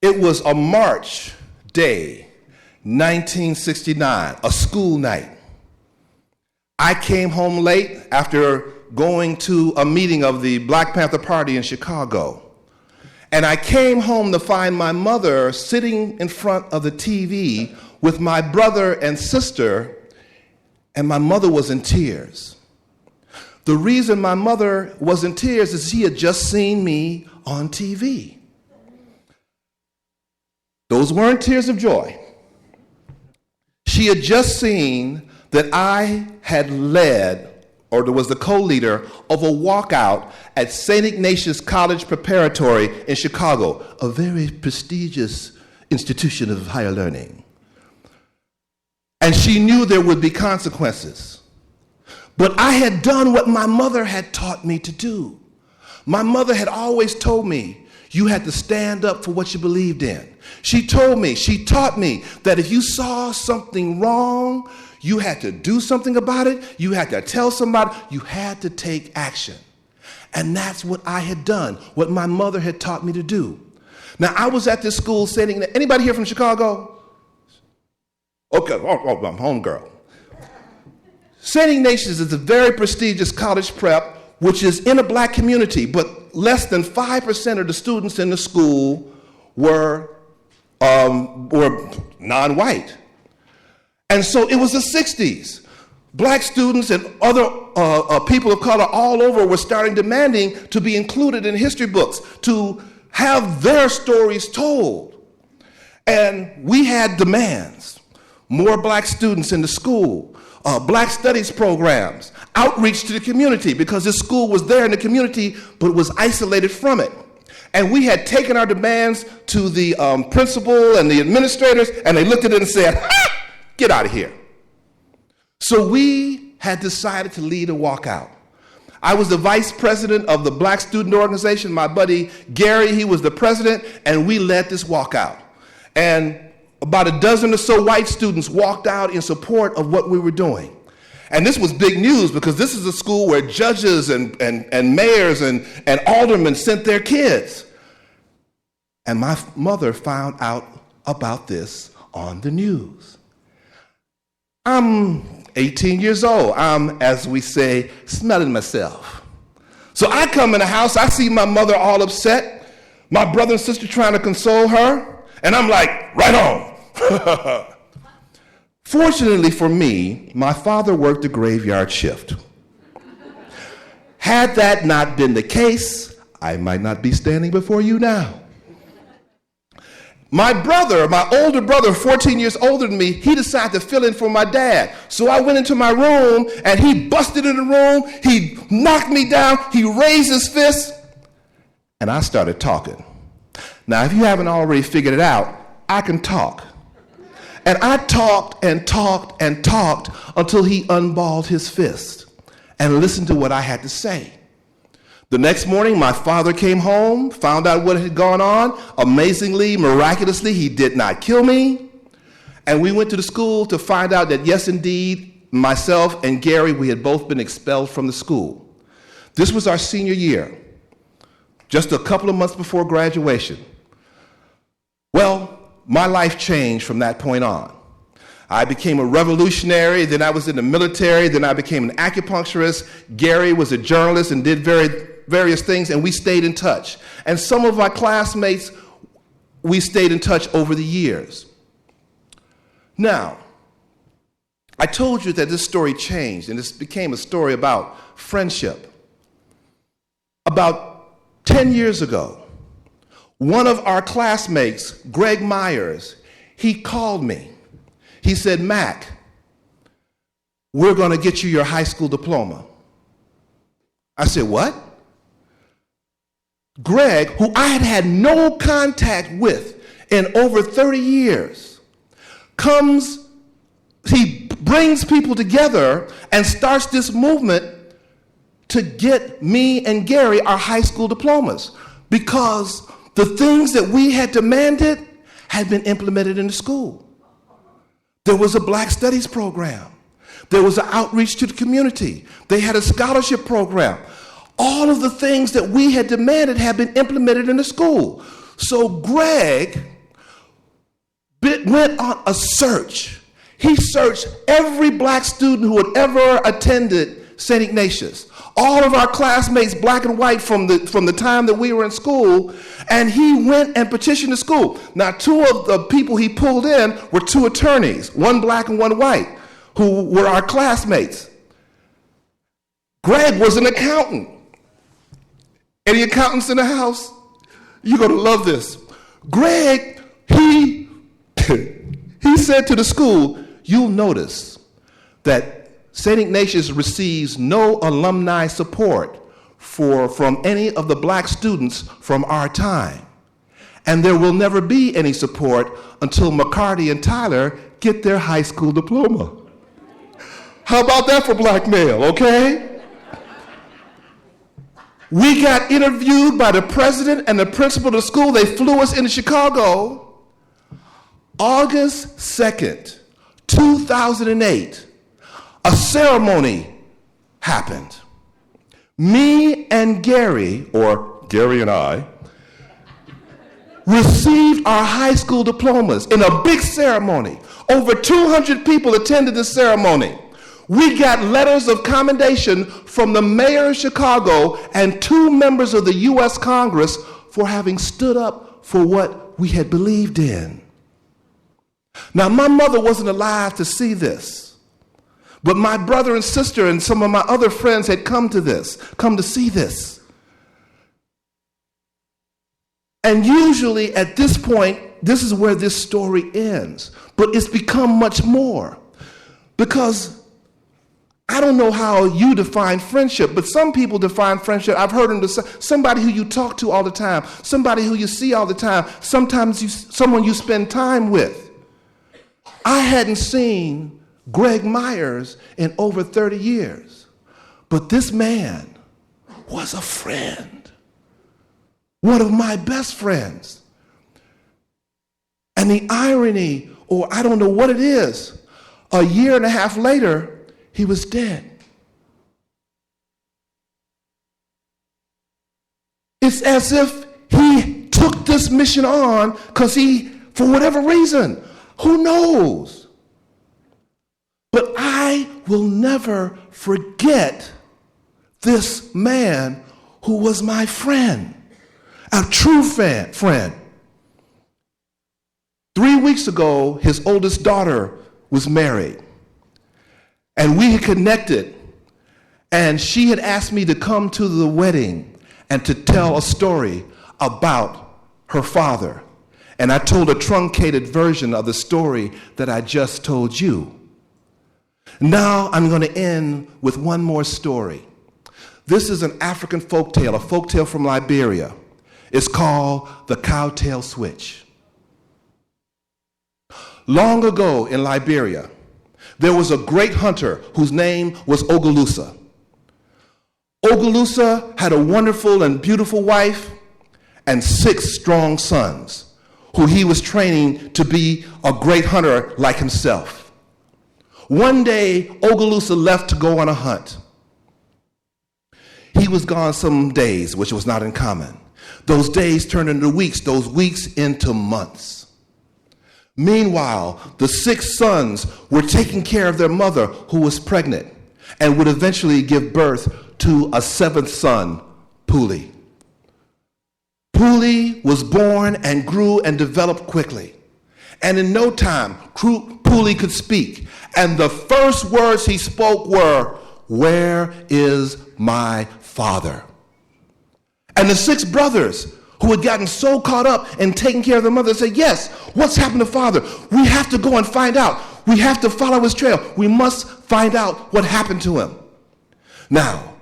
It was a March day, 1969, a school night. I came home late after going to a meeting of the Black Panther Party in Chicago. And I came home to find my mother sitting in front of the TV with my brother and sister, and my mother was in tears. The reason my mother was in tears is she had just seen me on TV. Those weren't tears of joy. She had just seen that I had led, or was the co-leader of a walkout at St. Ignatius College Preparatory in Chicago, a very prestigious institution of higher learning. And she knew there would be consequences. But I had done what my mother had taught me to do. My mother had always told me, you had to stand up for what you believed in. She taught me that if you saw something wrong, you had to do something about it. You had to tell somebody. You had to take action. And that's what I had done, what my mother had taught me to do. Now, I was at this school sitting, anybody here from Chicago? Okay, I'm home girl. St. Ignatius is a very prestigious college prep, which is in a black community, but less than 5% of the students in the school were non-white. And so it was the 60s. Black students and other people of color all over were starting demanding to be included in history books, to have their stories told. And we had demands. More black students in the school, black studies programs, outreach to the community, because this school was there in the community, but was isolated from it. And we had taken our demands to the principal and the administrators, and they looked at it and said, ha! Get out of here. So we had decided to lead a walkout. I was the vice president of the Black Student Organization. My buddy Gary, he was the president, and we led this walkout. And about a dozen or so white students walked out in support of what we were doing. And this was big news because this is a school where judges and mayors and aldermen sent their kids. And my mother found out about this on the news. I'm 18 years old. I'm, as we say, smelling myself. So I come in the house, I see my mother all upset, my brother and sister trying to console her, and I'm like, right on. Fortunately for me, my father worked a graveyard shift. Had that not been the case, I might not be standing before you now. My brother, my older brother, 14 years older than me, he decided to fill in for my dad. So I went into my room, and he busted in the room, he knocked me down, he raised his fist, and I started talking. Now, if you haven't already figured it out, I can talk. And I talked and talked and talked until he unballed his fist and listened to what I had to say. The next morning, my father came home, found out what had gone on. Amazingly, miraculously, he did not kill me. And we went to the school to find out that, yes, indeed, myself and Gary, we had both been expelled from the school. This was our senior year, just a couple of months before graduation. Well, my life changed from that point on. I became a revolutionary, then I was in the military, then I became an acupuncturist. Gary was a journalist and did various things, and we stayed in touch. And some of my classmates, we stayed in touch over the years. Now, I told you that this story changed, and this became a story about friendship. About 10 years ago, one of our classmates, Greg Myers, he called me. He said, Mac, we're going to get you your high school diploma. I said, what? Greg, who I had had no contact with in over 30 years, he brings people together and starts this movement to get me and Gary our high school diplomas, because the things that we had demanded had been implemented in the school. There was a Black Studies program. There was an outreach to the community. They had a scholarship program. All of the things that we had demanded had been implemented in the school. So Greg went on a search. He searched every black student who had ever attended St. Ignatius. All of our classmates, black and white, from the time that we were in school, and he went and petitioned the school. Now, two of the people he pulled in were two attorneys, one black and one white, who were our classmates. Greg was an accountant. Any accountants in the house? You're going to love this. Greg, he said to the school, you'll notice that St. Ignatius receives no alumni support from any of the black students from our time. And there will never be any support until McCarty and Tyler get their high school diploma. How about that for blackmail, okay? We got interviewed by the president and the principal of the school. They flew us into Chicago. August 2nd, 2008, a ceremony happened. Me and Gary, or Gary and I, received our high school diplomas in a big ceremony. Over 200 people attended the ceremony. We got letters of commendation from the mayor of Chicago and 2 members of the U.S. Congress for having stood up for what we had believed in. Now, my mother wasn't alive to see this, but my brother and sister and some of my other friends had come to see this. And usually at this point, this is where this story ends. But it's become much more, because I don't know how you define friendship, but some people define friendship. I've heard them say somebody who you talk to all the time, somebody who you see all the time, someone you spend time with. I hadn't seen Greg Myers in over 30 years, but this man was a friend, one of my best friends. And the irony, or I don't know what it is, a year and a half later, he was dead. It's as if he took this mission on because for whatever reason, who knows? But I will never forget this man who was my friend, a true friend. 3 weeks ago, his oldest daughter was married, and we had connected, and she had asked me to come to the wedding and to tell a story about her father. And I told a truncated version of the story that I just told you. Now I'm going to end with one more story. This is an African folktale, a folktale from Liberia. It's called The Cowtail Switch. Long ago in Liberia, there was a great hunter whose name was Ogalusa. Ogalusa had a wonderful and beautiful wife and 6 strong sons, who he was training to be a great hunter like himself. One day, Ogalusa left to go on a hunt. He was gone some days, which was not uncommon. Those days turned into weeks, those weeks into months. Meanwhile, the 6 sons were taking care of their mother, who was pregnant, and would eventually give birth to a 7th son, Puli. Puli was born and grew and developed quickly. And in no time, Puli could speak. And the first words he spoke were, "Where is my father?" And the 6 brothers, who had gotten so caught up in taking care of their mother, said, "Yes, what's happened to father? We have to go and find out. We have to follow his trail. We must find out what happened to him." Now,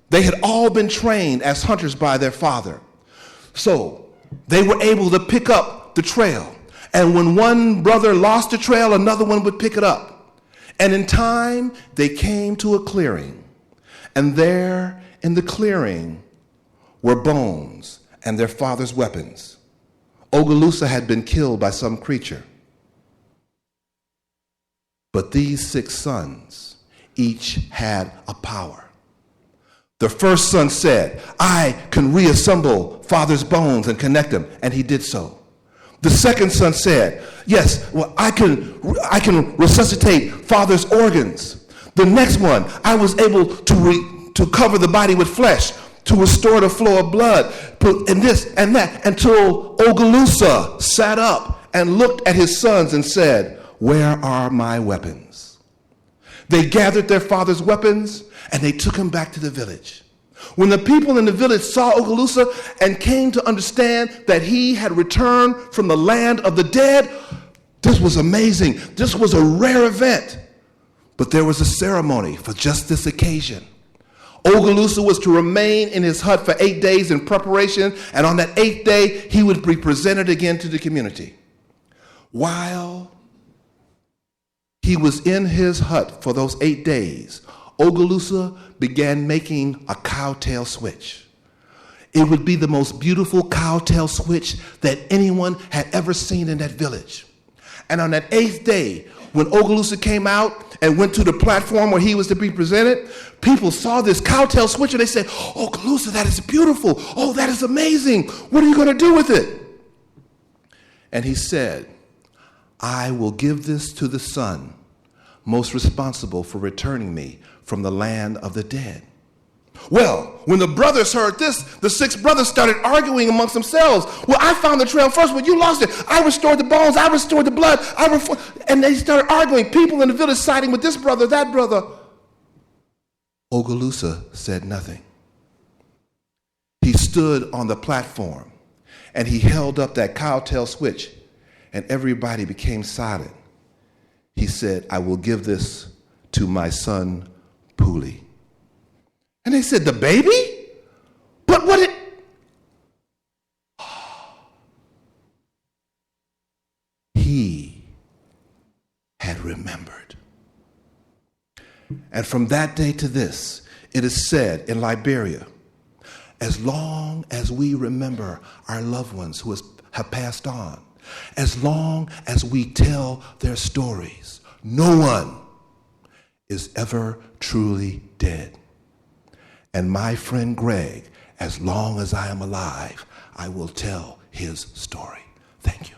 they had all been trained as hunters by their father. So they were able to pick up the trail. And when one brother lost the trail, another one would pick it up. And in time, they came to a clearing. And there in the clearing were bones and their father's weapons. Ogalusa had been killed by some creature. But these 6 sons each had a power. The first son said, I can reassemble father's bones and connect them, and he did so. The second son said, yes, well, I can resuscitate father's organs. The next one, I was able to cover the body with flesh, to restore the flow of blood, and this and that, until Ogalusa sat up and looked at his sons and said, where are my weapons? They gathered their father's weapons, and they took him back to the village. When the people in the village saw Ogalusa and came to understand that he had returned from the land of the dead, this was amazing. This was a rare event. But there was a ceremony for just this occasion. Ogalusa was to remain in his hut for 8 days in preparation, and on that 8th day, he would be presented again to the community. While he was in his hut for those 8 days, Ogalusa began making a cowtail switch. It would be the most beautiful cowtail switch that anyone had ever seen in that village. And on that 8th day, when Ogalusa came out and went to the platform where he was to be presented, people saw this cowtail switch and they said, Ogalusa, that is beautiful. Oh, that is amazing. What are you going to do with it? And he said, I will give this to the son most responsible for returning me from the land of the dead. Well, when the brothers heard this, the 6 brothers started arguing amongst themselves. Well, I found the trail first, but you lost it. I restored the bones. I restored the blood. And they started arguing. People in the village siding with this brother, that brother. Ogalusa said nothing. He stood on the platform, and he held up that cowtail switch, and everybody became silent. He said, I will give this to my son, Puli. And they said, the baby? But what it... He had remembered. And from that day to this, it is said in Liberia, as long as we remember our loved ones who have passed on, as long as we tell their stories, no one is ever truly dead. And my friend Greg, as long as I am alive, I will tell his story. Thank you.